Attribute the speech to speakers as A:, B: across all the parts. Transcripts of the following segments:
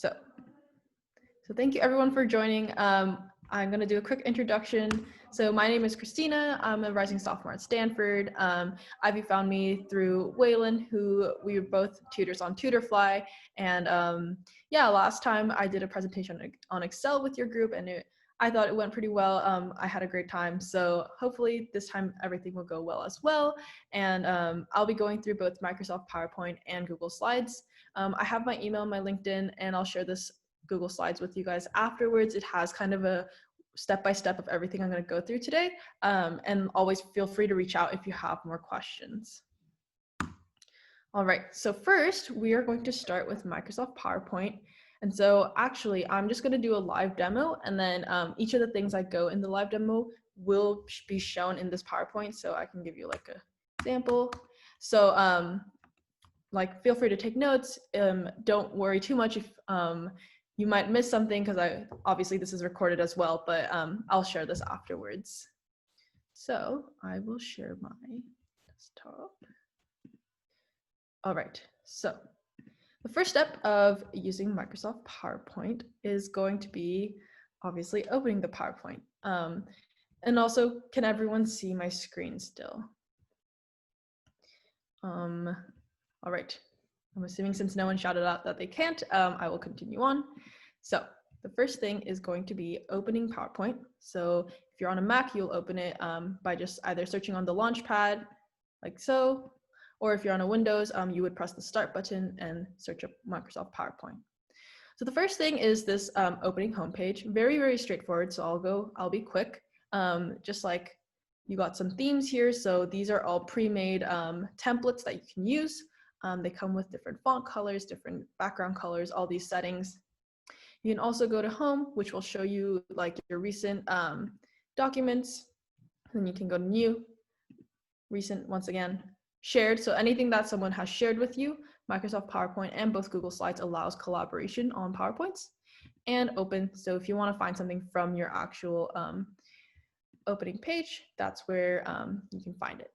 A: So thank you everyone for joining. I'm going to do a quick introduction. So my name is Christina. I'm a rising sophomore at Stanford. Ivy found me through Waylon, who we were both tutors on Tutorfly. And yeah, last time I did a presentation on Excel with your group, and I thought it went pretty well. I had a great time. So hopefully this time everything will go well as well. And I'll be going through both Microsoft PowerPoint and Google Slides. I have my email, my LinkedIn, and I'll share this Google Slides with you guys afterwards. It has kind of a step-by-step of everything I'm going to go through today. And always feel free to reach out if you have more questions. All right, so first we are going to start with Microsoft PowerPoint. And so actually I'm just going to do a live demo, and then each of the things I go in the live demo will be shown in this PowerPoint. So I can give you like a example. So like feel free to take notes. Don't worry too much if you might miss something, because obviously this is recorded as well, but I'll share this afterwards. So I will share my desktop. All right, so the first step of using Microsoft PowerPoint is going to be obviously opening the PowerPoint. And also, can everyone see my screen still? All right, I'm assuming since no one shouted out that they can't, I will continue on. So the first thing is going to be opening PowerPoint. So if you're on a Mac, you'll open it by just either searching on the Launchpad, like so, or if you're on a Windows, you would press the Start button and search up Microsoft PowerPoint. So the first thing is this opening homepage. Very, very straightforward. So I'll be quick. Just like you got some themes here. So these are all pre-made templates that you can use. They come with different font colors, different background colors, all these settings. You can also go to Home, which will show you like your recent documents. Then you can go to New, Recent, once again, Shared. So anything that someone has shared with you, Microsoft PowerPoint and both Google Slides allows collaboration on PowerPoints. And Open, so if you want to find something from your actual opening page, that's where you can find it.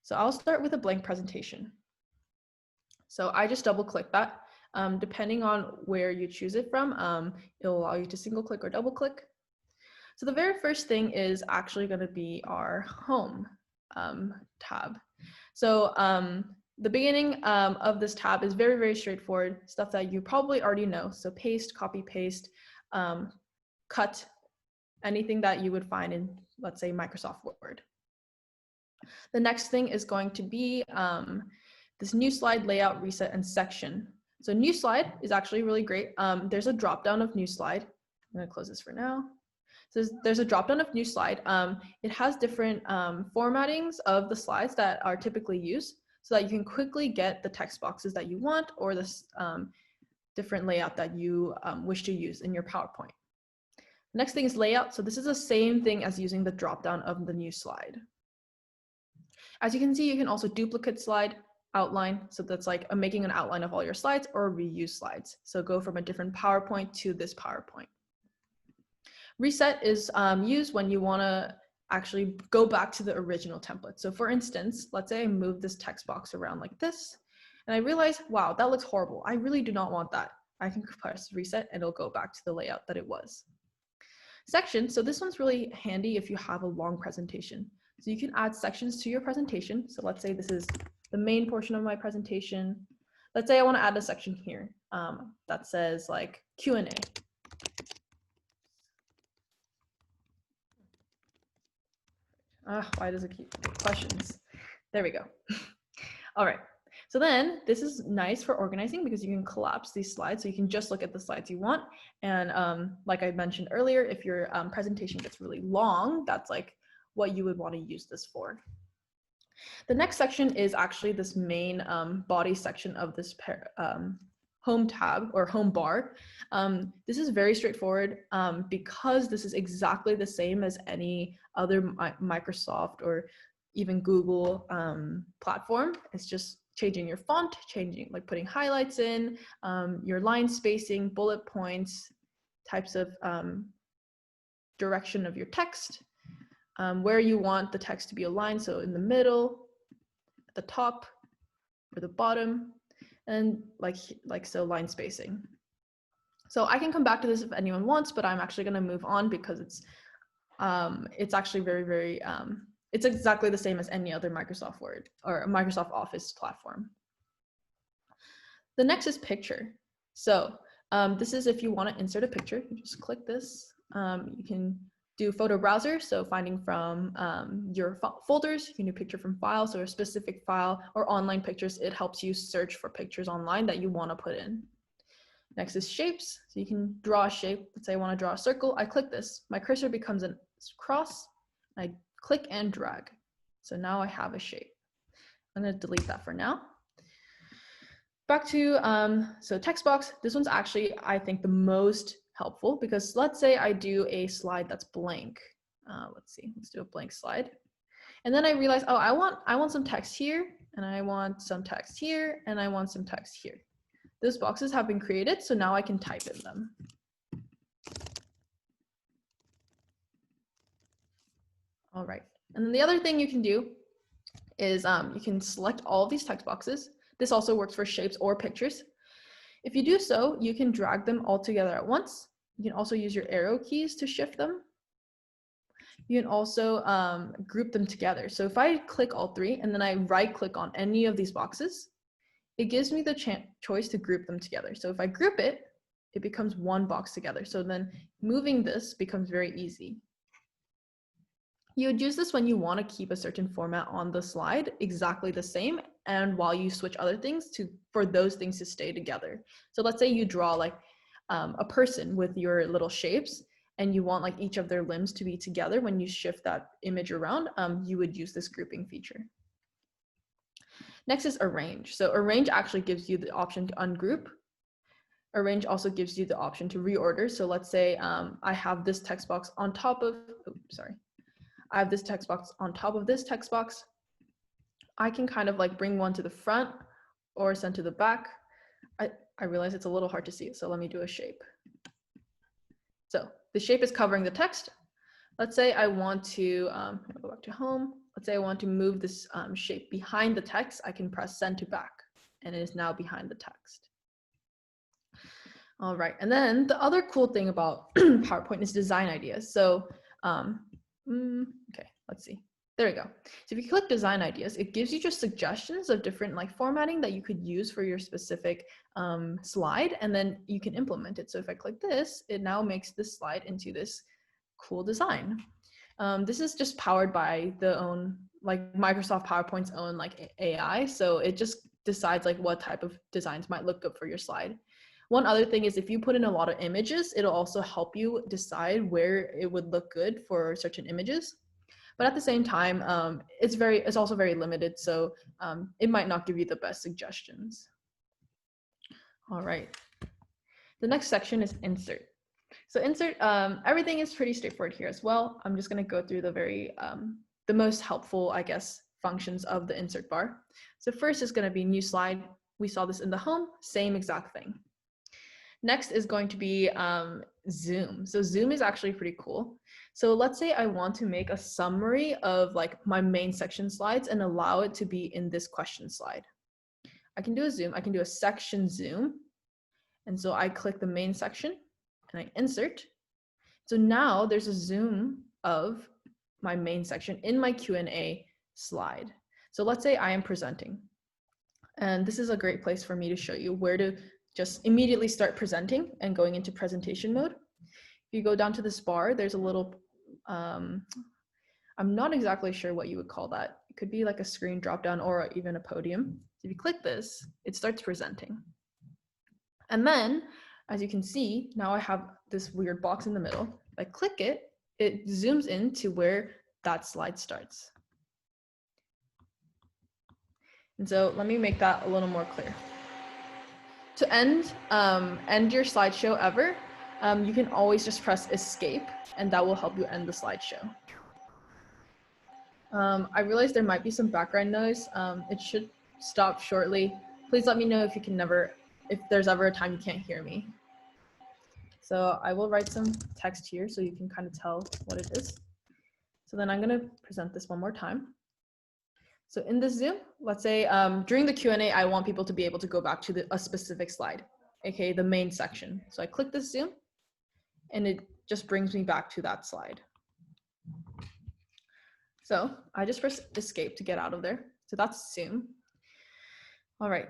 A: So I'll start with a blank presentation. So I just double click that. Depending on where you choose it from, it'll allow you to single click or double click. So the very first thing is actually going to be our Home tab. So the beginning of this tab is very, very straightforward, stuff that you probably already know. So paste, copy, paste, cut, anything that you would find in, let's say, Microsoft Word. The next thing is going to be this new slide layout, reset, and section. So new slide is actually really great. There's a drop down of new slide. I'm going to close this for now. So there's a drop down of new slide. It has different formattings of the slides that are typically used, so that you can quickly get the text boxes that you want, or this different layout that you wish to use in your PowerPoint. Next thing is layout. So this is the same thing as using the drop down of the new slide. As you can see, you can also duplicate slide, outline. So that's like making an outline of all your slides, or reuse slides. So go from a different PowerPoint to this PowerPoint. Reset is used when you want to actually go back to the original template. So for instance, let's say I move this text box around like this, and I realize, wow, that looks horrible. I really do not want that. I can press reset and it'll go back to the layout that it was. Section, so this one's really handy if you have a long presentation. So you can add sections to your presentation. So let's say this is the main portion of my presentation. Let's say I want to add a section here that says like Q&A. Why does it keep questions? There we go. All right. So then this is nice for organizing because you can collapse these slides. So you can just look at the slides you want. And like I mentioned earlier, if your presentation gets really long, that's like what you would want to use this for. The next section is actually this main body section of this home tab or home bar. This is very straightforward because this is exactly the same as any other Microsoft or even Google platform. It's just changing your font, like putting highlights in, your line spacing, bullet points, types of direction of your text, where you want the text to be aligned. So in the middle, at the top, or the bottom, and like so line spacing. So I can come back to this if anyone wants, but I'm actually going to move on because it's actually very, it's exactly the same as any other Microsoft Word or Microsoft Office platform. The next is picture. So this is if you want to insert a picture, you just click this. You can do photo browser, so finding from your folders. You can do picture from files or a specific file, or online pictures. It helps you search for pictures online that you want to put in. Next is shapes. So you can draw a shape. Let's say I want to draw a circle. I click this. My cursor becomes a cross. I click and drag. So now I have a shape. I'm going to delete that for now. Back to, so text box. This one's actually, I think, the most helpful because let's say I do a slide that's blank. Let's see, let's do a blank slide. And then I realize, oh, I want some text here, and I want some text here, and I want some text here. Those boxes have been created, so now I can type in them. All right, and then the other thing you can do is you can select all of these text boxes. This also works for shapes or pictures. If you do so, you can drag them all together at once. You can also use your arrow keys to shift them. You can also group them together. So if I click all three and then I right click on any of these boxes, it gives me the choice to group them together. So if I group it, it becomes one box together. So then moving this becomes very easy. You would use this when you want to keep a certain format on the slide exactly the same, and while you switch other things for those things to stay together. So let's say you draw like a person with your little shapes, and you want like each of their limbs to be together. When you shift that image around, you would use this grouping feature. Next is arrange. So arrange actually gives you the option to ungroup. Arrange also gives you the option to reorder. So let's say I have this text box on top of, I have this text box on top of this text box. I can kind of like bring one to the front or send to the back. I realize it's a little hard to see, so let me do a shape. So the shape is covering the text. Let's say I want to, go back to home. Let's say I want to move this shape behind the text. I can press send to back, and it is now behind the text. All right, and then the other cool thing about PowerPoint is design ideas. So, okay, let's see. There we go. So if you click design ideas, it gives you just suggestions of different like formatting that you could use for your specific slide, and then you can implement it. So if I click this, it now makes this slide into this cool design. This is just powered by Microsoft PowerPoint's own like AI. So it just decides like what type of designs might look good for your slide. One other thing is if you put in a lot of images, it'll also help you decide where it would look good for certain images. But at the same time, it's also very limited, so it might not give you the best suggestions. All right. The next section is insert. So insert, everything is pretty straightforward here as well. I'm just going to go through the most helpful, I guess, functions of the insert bar. So first is going to be new slide. We saw this in the home, same exact thing. Next is going to be Zoom. So Zoom is actually pretty cool. So let's say I want to make a summary of like my main section slides and allow it to be in this question slide. I can do a zoom, I can do a section zoom. And so I click the main section and I insert. So now there's a zoom of my main section in my Q&A slide. So let's say I am presenting. And this is a great place for me to show you where to just immediately start presenting and going into presentation mode. If you go down to this bar, there's a little, I'm not exactly sure what you would call that. It could be like a screen drop down or even a podium. If you click this, it starts presenting. And then, as you can see, now I have this weird box in the middle. If I click it, it zooms into where that slide starts. And so let me make that a little more clear. To end your slideshow ever, you can always just press escape, and that will help you end the slideshow. I realize there might be some background noise. It should stop shortly. Please let me know if there's ever a time you can't hear me. So I will write some text here so you can kind of tell what it is. So then I'm going to present this one more time. So in this Zoom, let's say during the Q&A, I want people to be able to go back to a specific slide. aka the main section. So I click this zoom and it just brings me back to that slide. So I just press escape to get out of there. So that's zoom. All right.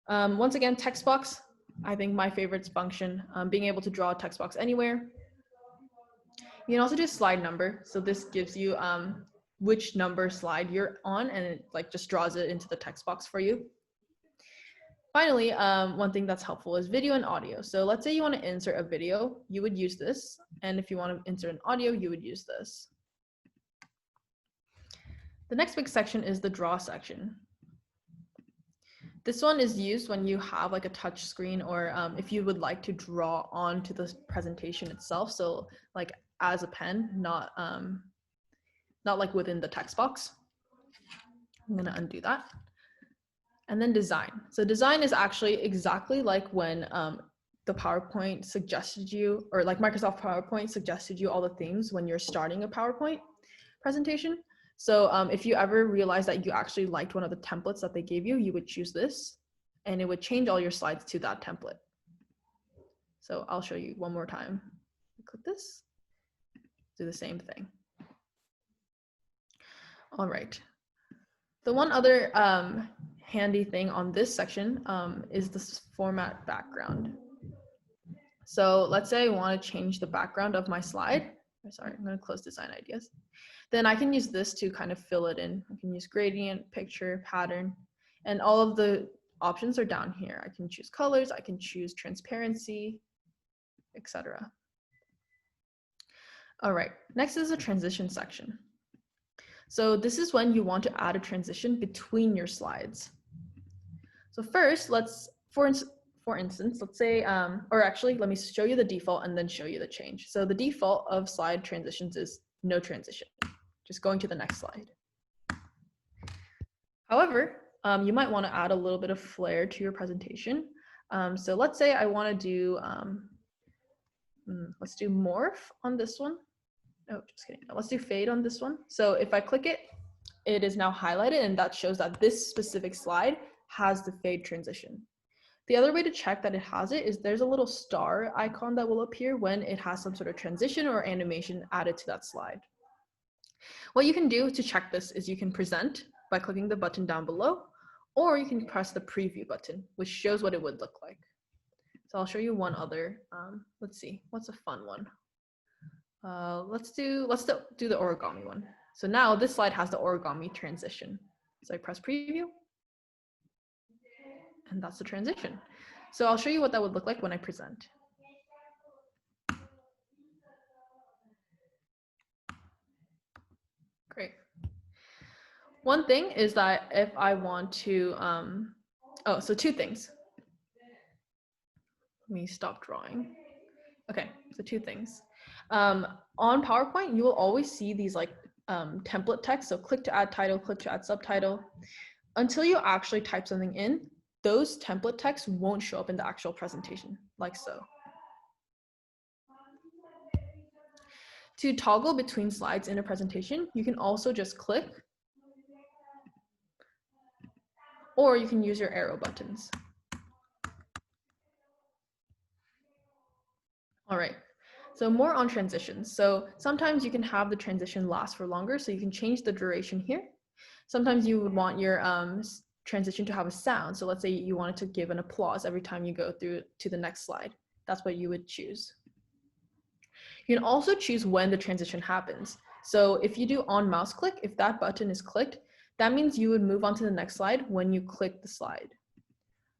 A: Once again, text box, I think my favorite function, being able to draw a text box anywhere. You can also do slide number. So this gives you which number slide you're on, and it like just draws it into the text box for you. Finally, one thing that's helpful is video and audio. So let's say you want to insert a video, you would use this. And if you want to insert an audio, you would use this. The next big section is the draw section. This one is used when you have like a touch screen, or if you would like to draw onto the presentation itself. So like as a pen, not like within the text box. I'm gonna undo that. And then design. So design is actually exactly like when the PowerPoint suggested you, or like Microsoft PowerPoint suggested you all the themes when you're starting a PowerPoint presentation. So if you ever realize that you actually liked one of the templates that they gave you, you would choose this and it would change all your slides to that template. So I'll show you one more time. Click this, do the same thing. All right. The one other handy thing on this section is this format background. So let's say I want to change the background of my slide. Sorry, I'm going to close design ideas. Then I can use this to kind of fill it in. I can use gradient, picture, pattern, and all of the options are down here. I can choose colors, I can choose transparency, etc. All right, next is the transition section. So this is when you want to add a transition between your slides. So first, let's, for instance, let's say, or actually, let me show you the default and then show you the change. So the default of slide transitions is no transition, just going to the next slide. However, you might want to add a little bit of flair to your presentation. So let's say I want to do, let's do morph on this one. Oh, just kidding. Let's do fade on this one. So if I click it, it is now highlighted, and that shows that this specific slide has the fade transition. The other way to check that it has it is there's a little star icon that will appear when it has some sort of transition or animation added to that slide. What you can do to check this is you can present by clicking the button down below, or you can press the preview button, which shows what it would look like. So I'll show you one other. Let's see, what's a fun one? Let's do the origami one. So now this slide has the origami transition. So I press preview, and that's the transition. So I'll show you what that would look like when I present. Great. One thing is that if I want to, so two things. Let me stop drawing. Okay, so two things. On PowerPoint, you will always see these like template text. So click to add title, click to add subtitle. Until you actually type something in, those template texts won't show up in the actual presentation, like so. To toggle between slides in a presentation, you can also just click, or you can use your arrow buttons. All right, so more on transitions. So sometimes you can have the transition last for longer, so you can change the duration here. Sometimes you would want your transition to have a sound. So let's say you wanted to give an applause every time you go through to the next slide. That's what you would choose. You can also choose when the transition happens. So if you do on mouse click, if that button is clicked, that means you would move on to the next slide when you click the slide.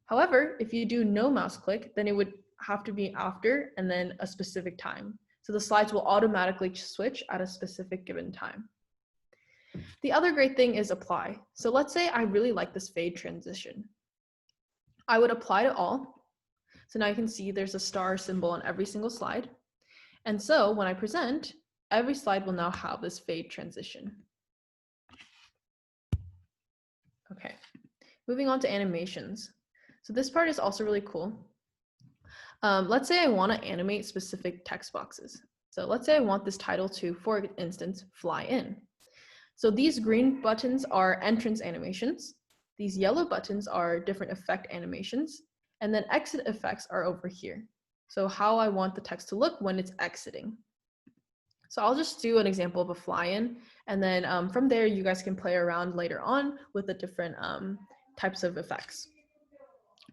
A: However, if you do no mouse click, then it would have to be after and then a specific time. So the slides will automatically switch at a specific given time. The other great thing is apply. So let's say I really like this fade transition. I would apply to all. So now you can see there's a star symbol on every single slide. And so when I present, every slide will now have this fade transition. Okay, moving on to animations. So this part is also really cool. Let's say I want to animate specific text boxes. So let's say I want this title to, for instance, fly in. So these green buttons are entrance animations. These yellow buttons are different effect animations. And then exit effects are over here. So how I want the text to look when it's exiting. So I'll just do an example of a fly-in, and then from there you guys can play around later on with the different types of effects.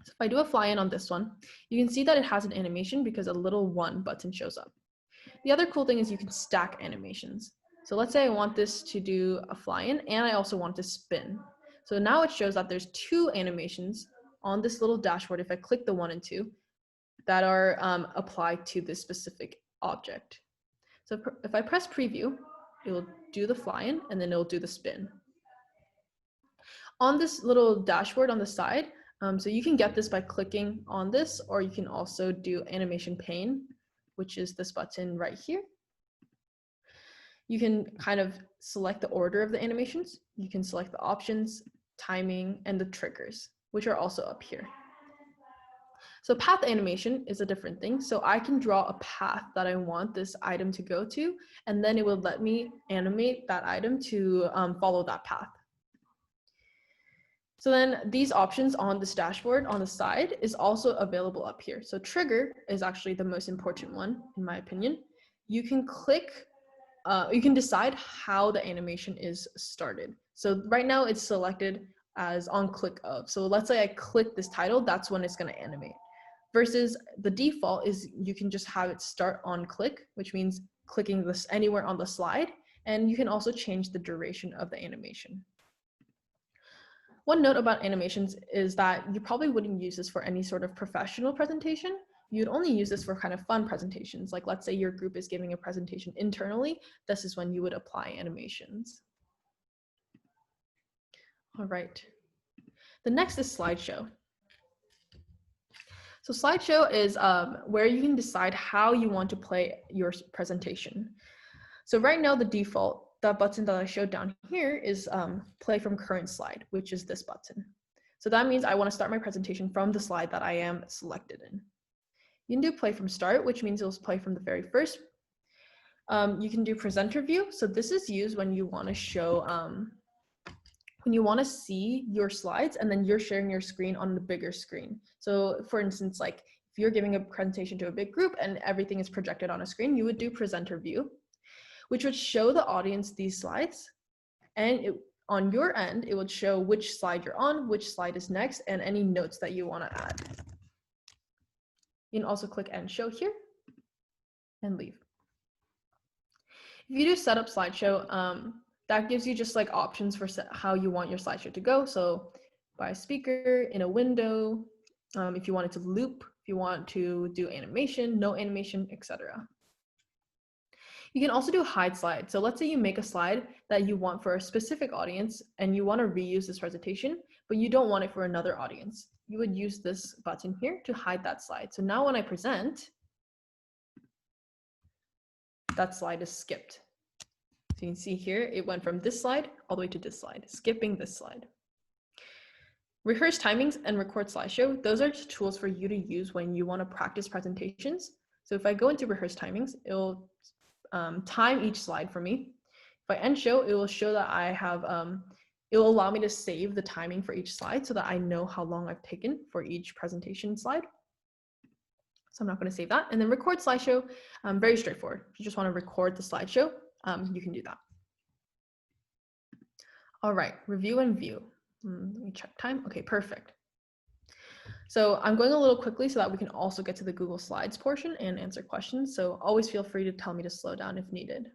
A: So if I do a fly-in on this one, you can see that it has an animation because a little 1 button shows up. The other cool thing is you can stack animations. So let's say I want this to do a fly-in and I also want to spin. So now it shows that there's 2 animations on this little dashboard if I click the 1 and 2 that are applied to this specific object. So if I press preview, it will do the fly-in and then it'll do the spin. On this little dashboard on the side, so you can get this by clicking on this, or you can also do animation pane, which is this button right here. You can kind of select the order of the animations. You can select the options, timing, and the triggers, which are also up here. So path animation is a different thing. So I can draw a path that I want this item to go to, and then it will let me animate that item to follow that path. So then these options on this dashboard on the side is also available up here. So trigger is actually the most important one, in my opinion. You can click, you can decide how the animation is started. So right now it's selected as on click of. So let's say I click this title, that's when it's gonna animate. Versus the default is you can just have it start on click, which means clicking this anywhere on the slide. And you can also change the duration of the animation. One note about animations is that you probably wouldn't use this for any sort of professional presentation. You'd only use this for kind of fun presentations. Like let's say your group is giving a presentation internally, this is when you would apply animations. All right. The next is Slideshow. So Slideshow is where you can decide how you want to play your presentation. So right now the default, that button that I showed down here is play from current slide, which is this button. So that means I want to start my presentation from the slide that I am selected in. You can do play from start, which means it'll play from the very first. You can do presenter view. So this is used when you want to show, when you want to see your slides and then you're sharing your screen on the bigger screen. So for instance, like if you're giving a presentation to a big group and everything is projected on a screen, you would do presenter view, which would show the audience these slides. And on your end, it would show which slide you're on, which slide is next, and any notes that you want to add. You can also click end show here and leave. If you do setup slideshow, that gives you just like options for how you want your slideshow to go. So by speaker, in a window, if you want it to loop, if you want to do animation, no animation, etc. You can also do hide slide. So let's say you make a slide that you want for a specific audience and you want to reuse this presentation, but you don't want it for another audience. You would use this button here to hide that slide. So now when I present, that slide is skipped. So you can see here, it went from this slide all the way to this slide, skipping this slide. Rehearse timings and record slideshow. Those are just tools for you to use when you want to practice presentations. So if I go into rehearse timings, it'll time each slide for me. If I end show, it will show that I have, it will allow me to save the timing for each slide so that I know how long I've taken for each presentation slide. So I'm not going to save that. And then record slideshow, very straightforward. If you just want to record the slideshow, you can do that. All right, review and view. Let me check time. Okay, perfect. So I'm going a little quickly so that we can also get to the Google Slides portion and answer questions. So always feel free to tell me to slow down if needed.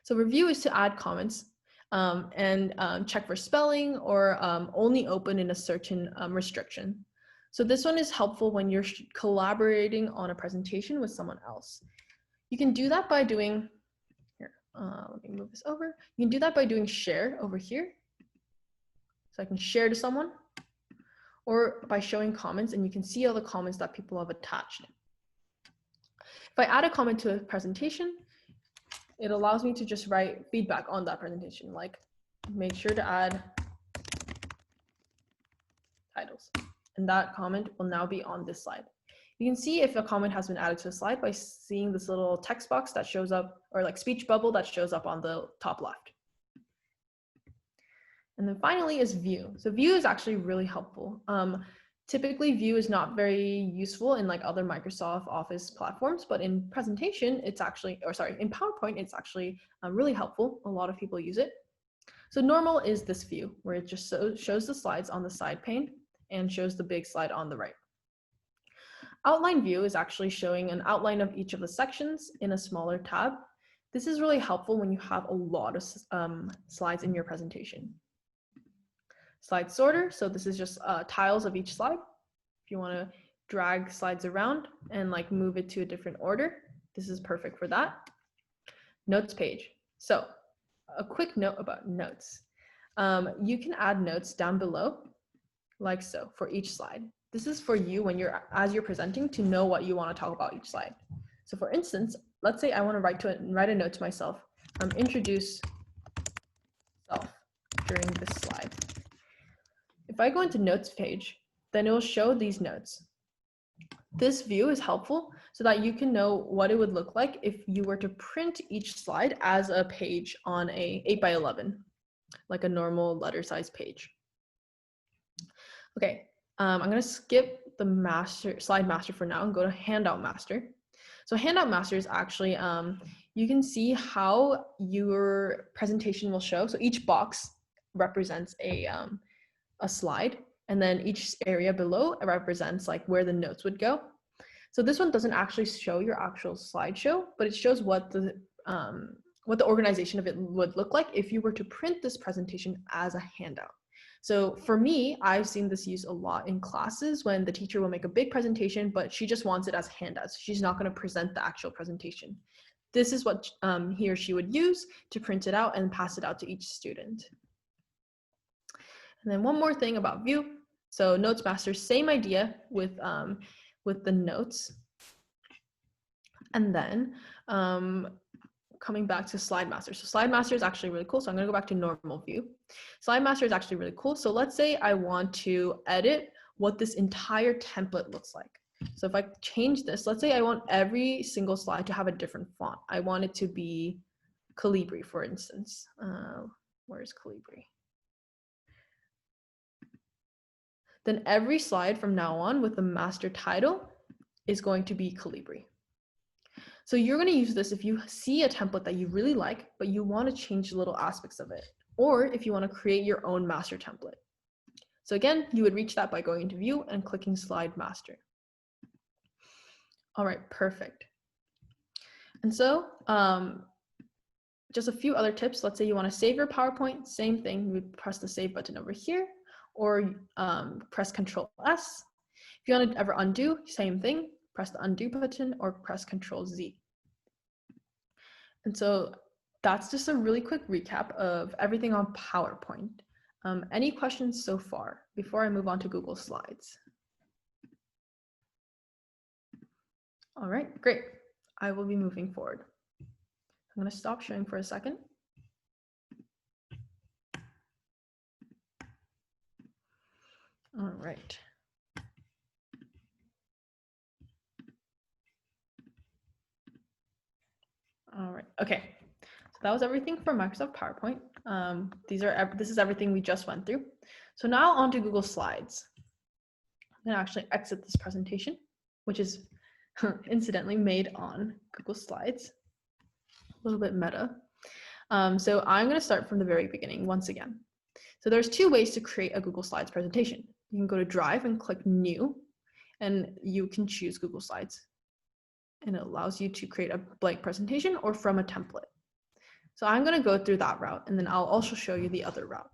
A: So review is to add comments and check for spelling or only open in a certain restriction. So this one is helpful when you're collaborating on a presentation with someone else. You can do that by doing, here, let me move this over. You can do that by doing share over here. So I can share to someone, or by showing comments and you can see all the comments that people have attached. If I add a comment to a presentation, it allows me to just write feedback on that presentation, like make sure to add titles. And that comment will now be on this slide. You can see if a comment has been added to a slide by seeing this little text box that shows up, or like speech bubble that shows up on the top left. And then finally is view. So view is actually really helpful. Typically, View is not very useful in like other Microsoft Office platforms, but in presentation, it's actually, or sorry, in PowerPoint, it's actually really helpful. A lot of people use it. So normal is this view where it just shows the slides on the side pane and shows the big slide on the right. Outline view is actually showing an outline of each of the sections in a smaller tab. This is really helpful when you have a lot of slides in your presentation. Slide sorter, so this is just tiles of each slide. If you want to drag slides around and like move it to a different order, this is perfect for that. Notes page. So a quick note about notes. You can add notes down below, like so, for each slide. This is for you when as you're presenting to know what you want to talk about each slide. So for instance, let's say I want to write a note to myself. Introduce self during this slide. If I go into notes page, then it will show these notes. This view is helpful so that you can know what it would look like if you were to print each slide as a page on a 8x11, like a normal letter size page. Okay, I'm going to skip the slide master for now and go to handout master. So handout master is actually, you can see how your presentation will show. So each box represents a slide, and then each area below represents like where the notes would go. So this one doesn't actually show your actual slideshow, but it shows what the organization of it would look like if you were to print this presentation as a handout. So for me, I've seen this used a lot in classes when the teacher will make a big presentation, but she just wants it as handouts. She's not going to present the actual presentation. This is what he or she would use to print it out and pass it out to each student. And then one more thing about view. So notes master, same idea with the notes. And then coming back to slide master. So slide master is actually really cool. So I'm going to go back to normal view. Slide master is actually really cool. So let's say I want to edit what this entire template looks like. So if I change this, let's say I want every single slide to have a different font. I want it to be Calibri, for instance. Where's Calibri? Then every slide from now on with the master title is going to be Calibri. So you're going to use this if you see a template that you really like, but you want to change little aspects of it, or if you want to create your own master template. So again, you would reach that by going into view and clicking slide master. All right, perfect. And so just a few other tips. Let's say you want to save your PowerPoint, same thing, you would press the save button over here, or press Control S. If you want to ever undo, same thing, press the undo button or press Control Z. And so that's just a really quick recap of everything on PowerPoint. Any questions so far before I move on to Google Slides? All right, great. I will be moving forward. I'm going to stop sharing for a second. All right. All right, okay. So that was everything for Microsoft PowerPoint. This is everything we just went through. So now on to Google Slides. I'm gonna actually exit this presentation, which is incidentally made on Google Slides. A little bit meta. So I'm gonna start from the very beginning once again. So there's two ways to create a Google Slides presentation. You can go to Drive and click New, and you can choose Google Slides. And it allows you to create a blank presentation or from a template. So I'm going to go through that route, and then I'll also show you the other route.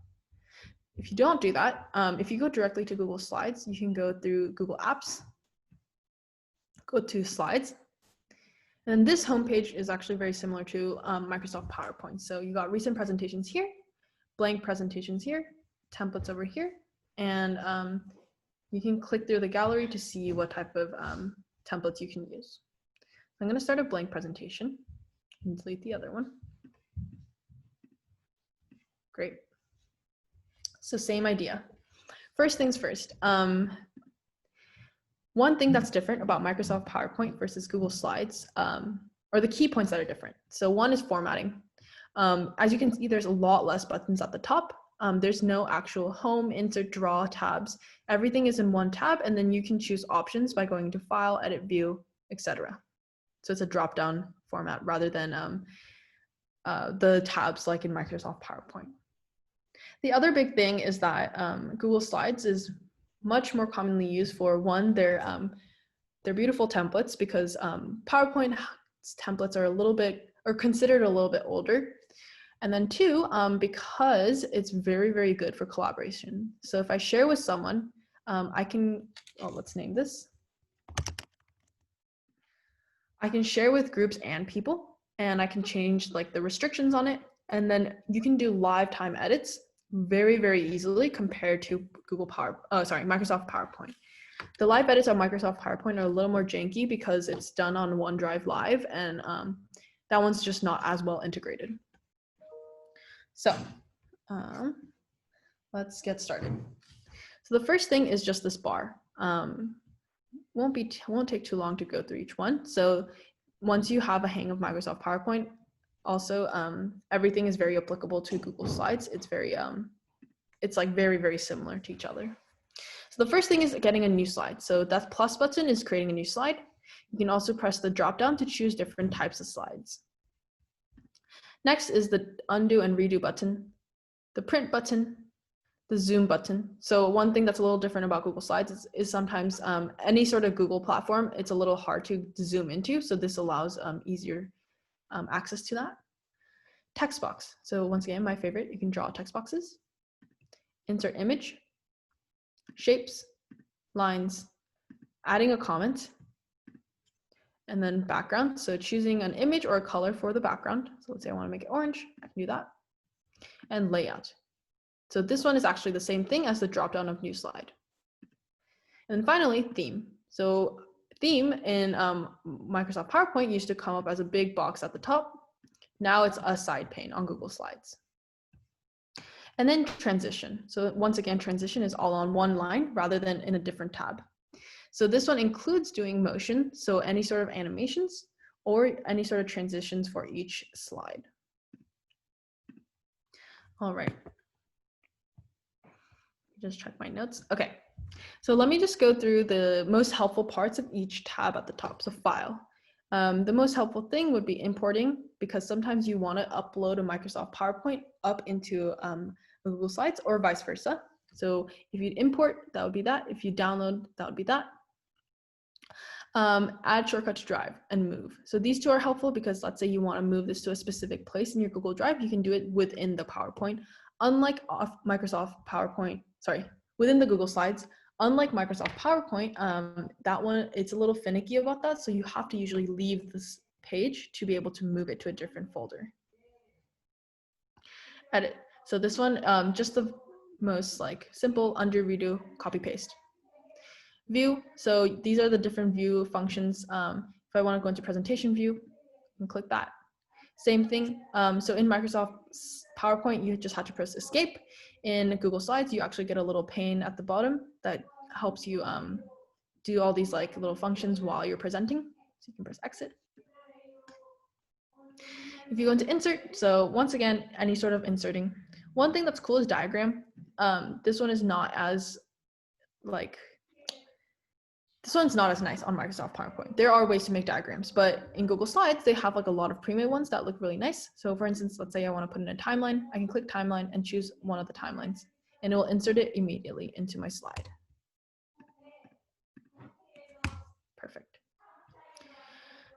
A: If you don't do that, if you go directly to Google Slides, you can go through Google Apps, go to Slides, and this homepage is actually very similar to Microsoft PowerPoint. So you got recent presentations here, blank presentations here, templates over here, and you can click through the gallery to see what type of templates you can use. I'm going to start a blank presentation and delete the other one. Great. So same idea. First things first. One thing that's different about Microsoft PowerPoint versus Google Slides, or the key points that are different. So one is formatting. As you can see, there's a lot less buttons at the top. There's no actual home, insert, draw tabs. Everything is in one tab, and then you can choose options by going to File, Edit, View, etc. So it's a drop-down format rather than the tabs like in Microsoft PowerPoint. The other big thing is that Google Slides is much more commonly used for, one, they're beautiful templates, because PowerPoint templates are a little bit, or considered a little bit older. And then two, because it's very, very good for collaboration. So if I share with someone, I can, let's name this. I can share with groups and people, and I can change like the restrictions on it. And then you can do live time edits very, very easily compared to Microsoft PowerPoint. The live edits on Microsoft PowerPoint are a little more janky because it's done on OneDrive Live, and that one's just not as well integrated. So let's get started. So the first thing is just this bar. Won't take too long to go through each one. So once you have a hang of Microsoft PowerPoint, also everything is very applicable to Google Slides. It's very it's like very, very similar to each other. So the first thing is getting a new slide. So that plus button is creating a new slide. You can also press the drop down to choose different types of slides. Next is the undo and redo button, the print button, the zoom button. So one thing that's a little different about Google Slides is sometimes any sort of Google platform, it's a little hard to zoom into. So this allows easier access to that. Text box. So once again, my favorite, you can draw text boxes. Insert image, shapes, lines, adding a comment, and then background. So choosing an image or a color for the background. So let's say I want to make it orange, I can do that. And layout. So this one is actually the same thing as the dropdown of new slide. And then finally, theme. So theme in Microsoft PowerPoint used to come up as a big box at the top. Now it's a side pane on Google Slides. And then transition. So once again, transition is all on one line rather than in a different tab. So this one includes doing motion, so any sort of animations or any sort of transitions for each slide. All right. Just check my notes. Okay. So let me just go through the most helpful parts of each tab at the top. So file. The most helpful thing would be importing, because sometimes you want to upload a Microsoft PowerPoint up into Google Slides or vice versa. So if you import, that would be that. If you download, that would be that. Add shortcut to Drive and move. So these two are helpful because let's say you want to move this to a specific place in your Google Drive, you can do it within the PowerPoint. Unlike Microsoft PowerPoint, within the Google Slides, unlike Microsoft PowerPoint, that one, it's a little finicky about that. So you have to usually leave this page to be able to move it to a different folder. Edit. So this one, just the most like simple undo, redo, copy, paste. View. So these are the different view functions. If I want to go into presentation view, I can click that. Same thing. So in Microsoft PowerPoint, you just have to press escape. In Google Slides, you actually get a little pane at the bottom that helps you do all these like little functions while you're presenting. So you can press exit. If you go into insert, so once again, any sort of inserting. One thing that's cool is diagram. This one is not as this one's not as nice on Microsoft PowerPoint. There are ways to make diagrams, but in Google Slides, they have like a lot of premium ones that look really nice. So for instance, let's say I want to put in a timeline. I can click timeline and choose one of the timelines, and it will insert it immediately into my slide. Perfect.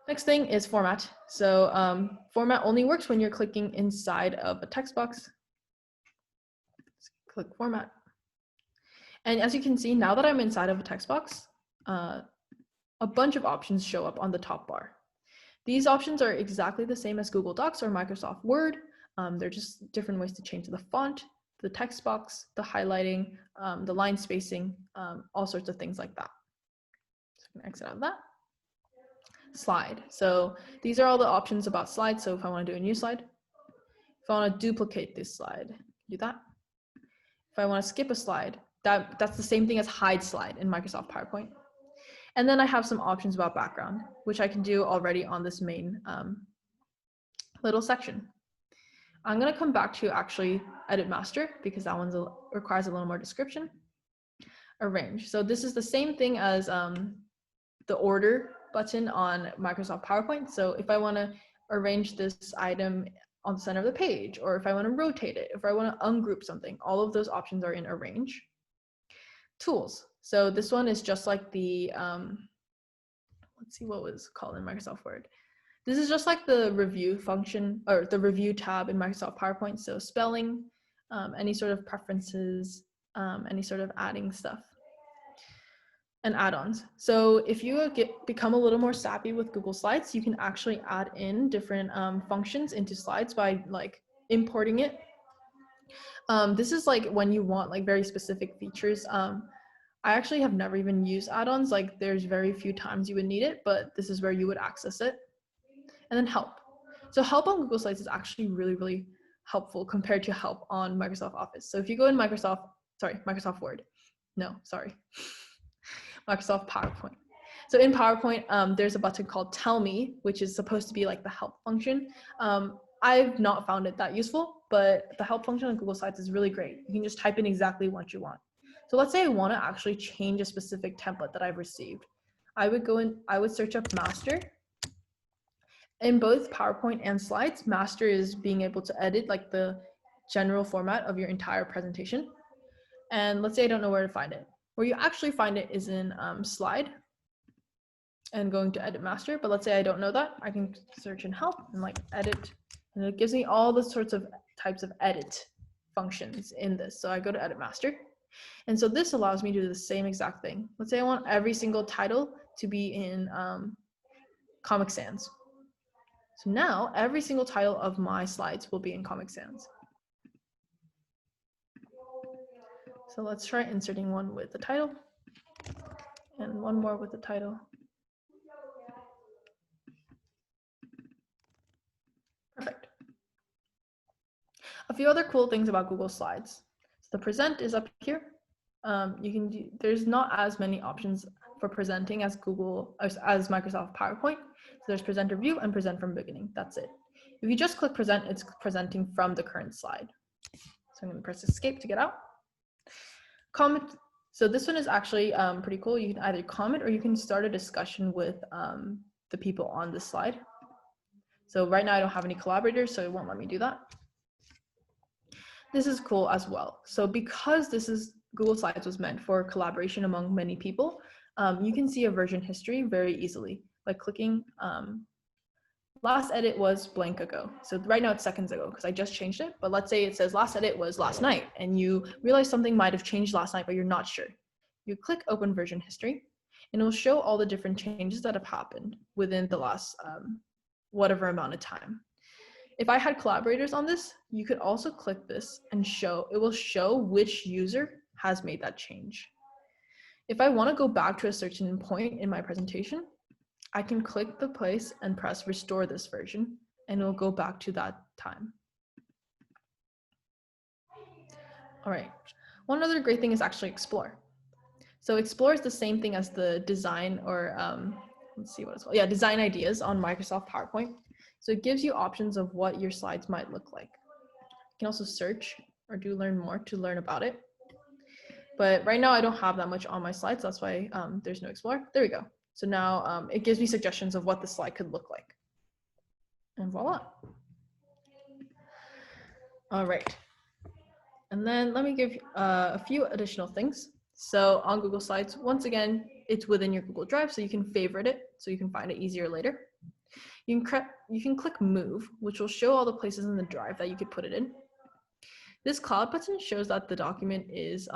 A: Next thing is format. So format only works when you're clicking inside of a text box. Let's click format. And as you can see, now that I'm inside of a text box, a bunch of options show up on the top bar. These options are exactly the same as Google Docs or Microsoft Word. They're just different ways to change the font, the text box, the highlighting, the line spacing, all sorts of things like that. So I can exit out of that. Slide. So these are all the options about slides. So if I want to do a new slide, if I want to duplicate this slide, do that. If I want to skip a slide, that's the same thing as hide slide in Microsoft PowerPoint. And then I have some options about background, which I can do already on this main little section. I'm going to come back to actually edit master because that one requires a little more description. Arrange. So this is the same thing as the order button on Microsoft PowerPoint. So if I want to arrange this item on the center of the page, or if I want to rotate it, if I want to ungroup something, all of those options are in arrange. Tools. So this one is just like the, let's see what was called in Microsoft Word. This is just like the review function or the review tab in Microsoft PowerPoint. So spelling, any sort of preferences, any sort of adding stuff. And add-ons. So if you become a little more savvy with Google Slides, you can actually add in different functions into Slides by like importing it. This is like when you want like very specific features. I actually have never even used add-ons. Like there's very few times you would need it, but this is where you would access it. And then help. So help on Google Slides is actually really, really helpful compared to help on Microsoft Office. So if you go in Microsoft Word. No, sorry. Microsoft PowerPoint. So in PowerPoint, there's a button called Tell Me, which is supposed to be like the help function. I've not found it that useful, but the help function on Google Slides is really great. You can just type in exactly what you want. So let's say I want to actually change a specific template that I've received. I would search up master. In both PowerPoint and Slides, master is being able to edit like the general format of your entire presentation. And let's say I don't know where to find it. Where you actually find it is in slide and going to edit master. But let's say I don't know that. I can search in help and like edit, and it gives me all the sorts of types of edit functions in this. So I go to edit master. And so this allows me to do the same exact thing. Let's say I want every single title to be in Comic Sans. So now every single title of my slides will be in Comic Sans. So let's try inserting one with the title and one more with the title. Perfect. A few other cool things about Google Slides. So the present is up here. There's not as many options for presenting as Microsoft PowerPoint. So there's presenter view and present from beginning. That's it. If you just click present, it's presenting from the current slide. So I'm going to press escape to get out. Comment. So this one is actually pretty cool. You can either comment or you can start a discussion with the people on this slide. So right now I don't have any collaborators, so it won't let me do that. This is cool as well. So because Google Slides was meant for collaboration among many people, you can see a version history very easily by clicking last edit was blank ago. So right now it's seconds ago because I just changed it. But let's say it says last edit was last night and you realize something might have changed last night, but you're not sure. You click open version history and it will show all the different changes that have happened within the last whatever amount of time. If I had collaborators on this, you could also click this and it will show which user has made that change. If I want to go back to a certain point in my presentation, I can click the place and press restore this version and it'll go back to that time. All right, one other great thing is actually Explore. So Explore is the same thing as the design or let's see what it's called. Yeah, design ideas on Microsoft PowerPoint. So it gives you options of what your slides might look like. You can also search or do learn more to learn about it. But right now I don't have that much on my slides. That's why there's no Explore. There we go. So now it gives me suggestions of what the slide could look like. And voila. All right. And then let me give a few additional things. So on Google Slides, once again, it's within your Google Drive, so you can favorite it, so you can find it easier later. You can click Move, which will show all the places in the drive that you could put it in. This cloud button shows that the document is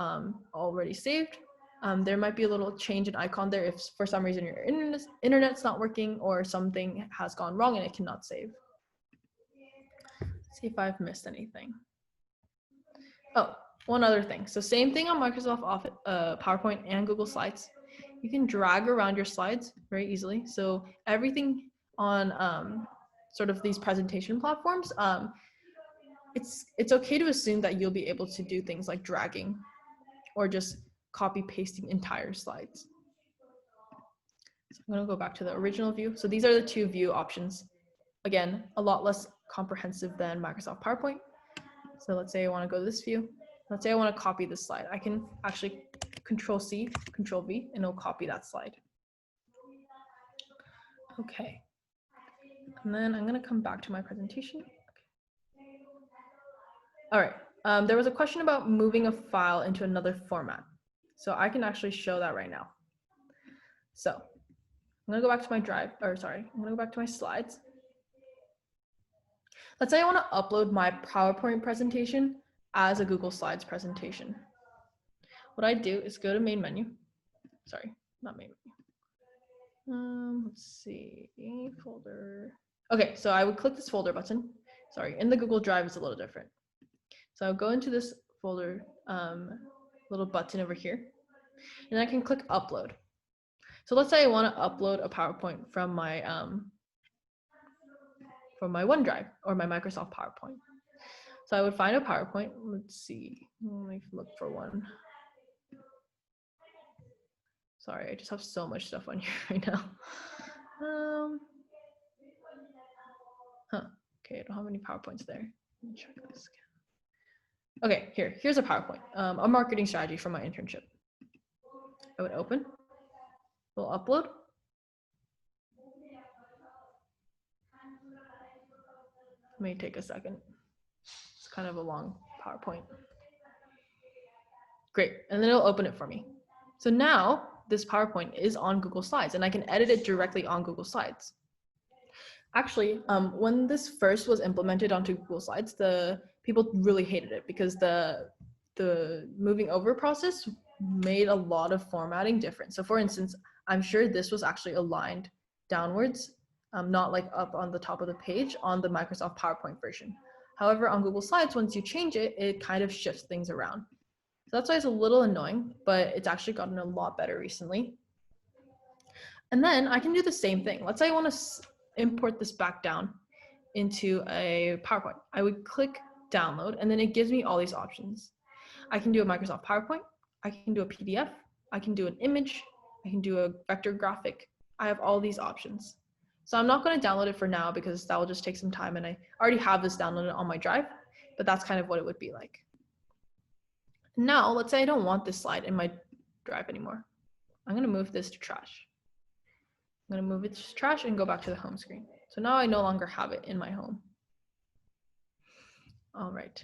A: already saved. There might be a little change in icon there if for some reason your internet's not working or something has gone wrong and it cannot save. Let's see if I've missed anything. Oh, one other thing. So same thing on Microsoft Office, PowerPoint and Google Slides. You can drag around your slides very easily. So everything on sort of these presentation platforms, it's okay to assume that you'll be able to do things like dragging or just copy pasting entire slides. So I'm going to go back to the original view. So these are the two view options. Again, a lot less comprehensive than Microsoft PowerPoint. So let's say I want to go to this view. Let's say I want to copy this slide. I can actually Control C, Control V, and it'll copy that slide. Okay. And then I'm going to come back to my presentation. Okay. All right. There was a question about moving a file into another format. So I can actually show that right now. So I'm going to go back to my drive, or sorry, I'm going to go back to my slides. Let's say I want to upload my PowerPoint presentation as a Google Slides presentation. What I do is go to main menu. Sorry, not main menu. Let's see, folder. Okay, so I would click this folder button. Sorry, in the Google Drive it's a little different. So I'll go into this folder, little button over here, and I can click upload. So let's say I want to upload a PowerPoint from my OneDrive or my Microsoft PowerPoint. So I would find a PowerPoint. Let's see, let me look for one. Sorry, I just have so much stuff on here right now. Okay, I don't have any PowerPoints there. Let me check this again. Okay, here's a PowerPoint, a marketing strategy from my internship. I would open, we'll upload. It may take a second. It's kind of a long PowerPoint. Great, and then it'll open it for me. So now this PowerPoint is on Google Slides and I can edit it directly on Google Slides. Actually, when this first was implemented onto Google Slides, the people really hated it because the moving over process made a lot of formatting different. So for instance, I'm sure this was actually aligned downwards, not like up on the top of the page on the Microsoft PowerPoint version. However, on Google Slides, once you change it, it kind of shifts things around. So that's why it's a little annoying, but it's actually gotten a lot better recently. And then I can do the same thing. Let's say I want to import this back down into a PowerPoint. I would click download and then it gives me all these options. I can do a Microsoft PowerPoint, I can do a PDF, I can do an image, I can do a vector graphic. I have all these options. So I'm not going to download it for now because that will just take some time and I already have this downloaded on my drive, but that's kind of what it would be like. Now, let's say I don't want this slide in my drive anymore. I'm going to move this to trash. I'm going to move it to trash and go back to the home screen. So now I no longer have it in my home. All right.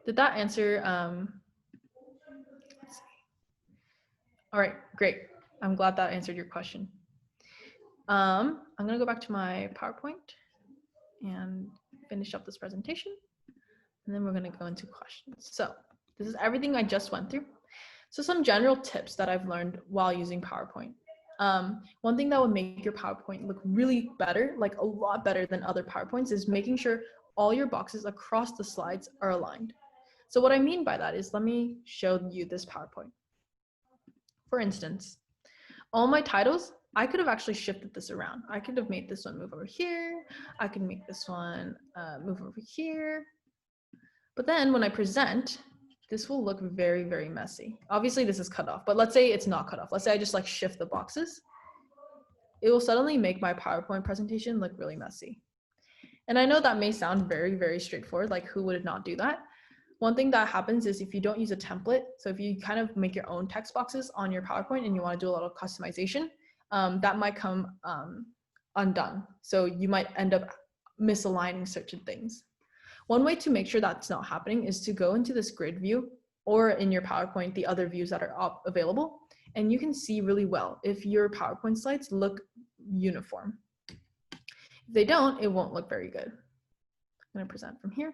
A: Did that answer? Let's see. All right, great. I'm glad that answered your question. I'm going to go back to my PowerPoint and finish up this presentation. And then we're going to go into questions. So this is everything I just went through. So some general tips that I've learned while using PowerPoint. One thing that would make your PowerPoint look really better, like a lot better than other PowerPoints, is making sure all your boxes across the slides are aligned. So what I mean by that is, let me show you this PowerPoint. For instance, all my titles, I could have actually shifted this around. I could have made this one move over here. I can make this one move over here. But then when I present, this will look very, very messy. Obviously this is cut off, but let's say it's not cut off. Let's say I just like shift the boxes. It will suddenly make my PowerPoint presentation look really messy. And I know that may sound very, very straightforward, like who would not do that? One thing that happens is if you don't use a template, so if you kind of make your own text boxes on your PowerPoint and you want to do a little customization, that might come undone. So you might end up misaligning certain things. One way to make sure that's not happening is to go into this grid view or in your PowerPoint, the other views that are available, and you can see really well if your PowerPoint slides look uniform. If they don't, it won't look very good. I'm going to present from here.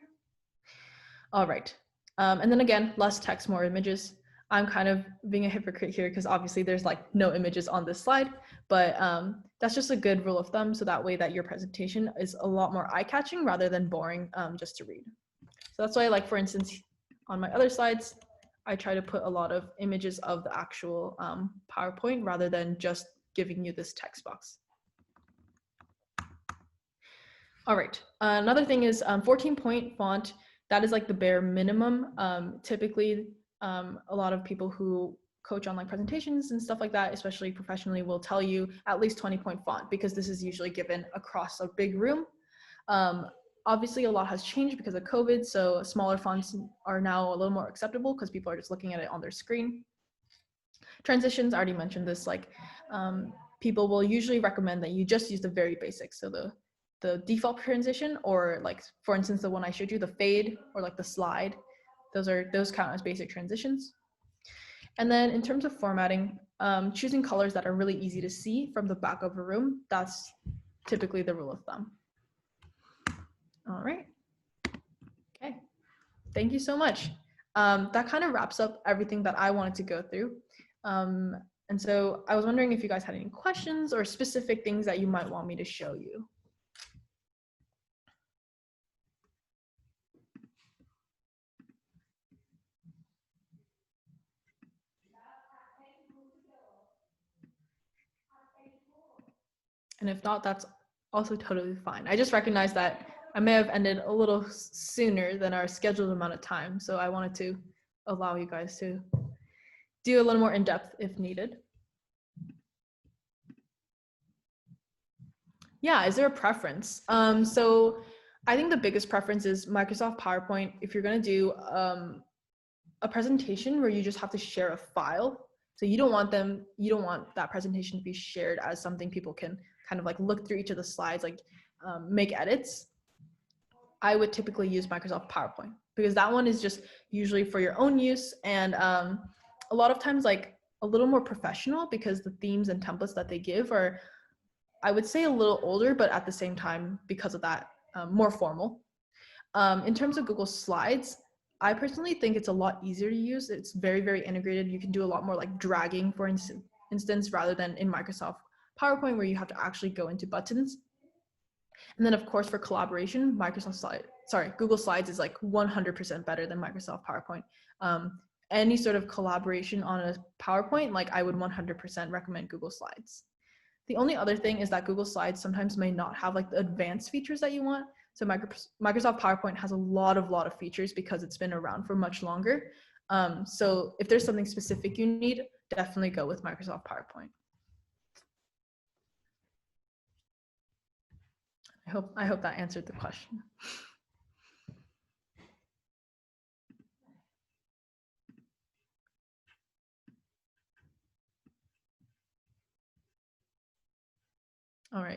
A: All right. And then again, less text, more images. I'm kind of being a hypocrite here because obviously there's like no images on this slide, but that's just a good rule of thumb. So that way that your presentation is a lot more eye-catching rather than boring just to read. So that's why, like, for instance, on my other slides, I try to put a lot of images of the actual PowerPoint rather than just giving you this text box. All right, another thing is 14-point font. That is like the bare minimum. Typically, a lot of people who coach online presentations and stuff like that, especially professionally, will tell you at least 20-point font because this is usually given across a big room. Obviously, a lot has changed because of COVID, so smaller fonts are now a little more acceptable because people are just looking at it on their screen. Transitions, I already mentioned this, like people will usually recommend that you just use the very basics. So the default transition, or like, for instance, the one I showed you, the fade or like the slide, those count as basic transitions. And then in terms of formatting, choosing colors that are really easy to see from the back of a room, that's typically the rule of thumb. All right. Okay. Thank you so much. That kind of wraps up everything that I wanted to go through. And so I was wondering if you guys had any questions or specific things that you might want me to show you. And if not, that's also totally fine. I just recognized that I may have ended a little sooner than our scheduled amount of time. So I wanted to allow you guys to do a little more in depth if needed. Yeah, is there a preference? So I think the biggest preference is Microsoft PowerPoint. If you're going to do a presentation where you just have to share a file, so you don't want that presentation to be shared as something people can kind of like look through each of the slides, like make edits, I would typically use Microsoft PowerPoint, because that one is just usually for your own use, and a lot of times like a little more professional, because the themes and templates that they give are, I would say, a little older, but at the same time, because of that, more formal. In terms of Google Slides, I personally think it's a lot easier to use. It's very, very integrated. You can do a lot more like dragging, for instance, rather than in Microsoft PowerPoint, where you have to actually go into buttons. And then of course, for collaboration, Google Slides is like 100% better than Microsoft PowerPoint. Any sort of collaboration on a PowerPoint, like I would 100% recommend Google Slides. The only other thing is that Google Slides sometimes may not have like the advanced features that you want. So Microsoft PowerPoint has a lot of features because it's been around for much longer. So if there's something specific you need, definitely go with Microsoft PowerPoint. I hope that answered the question. All right.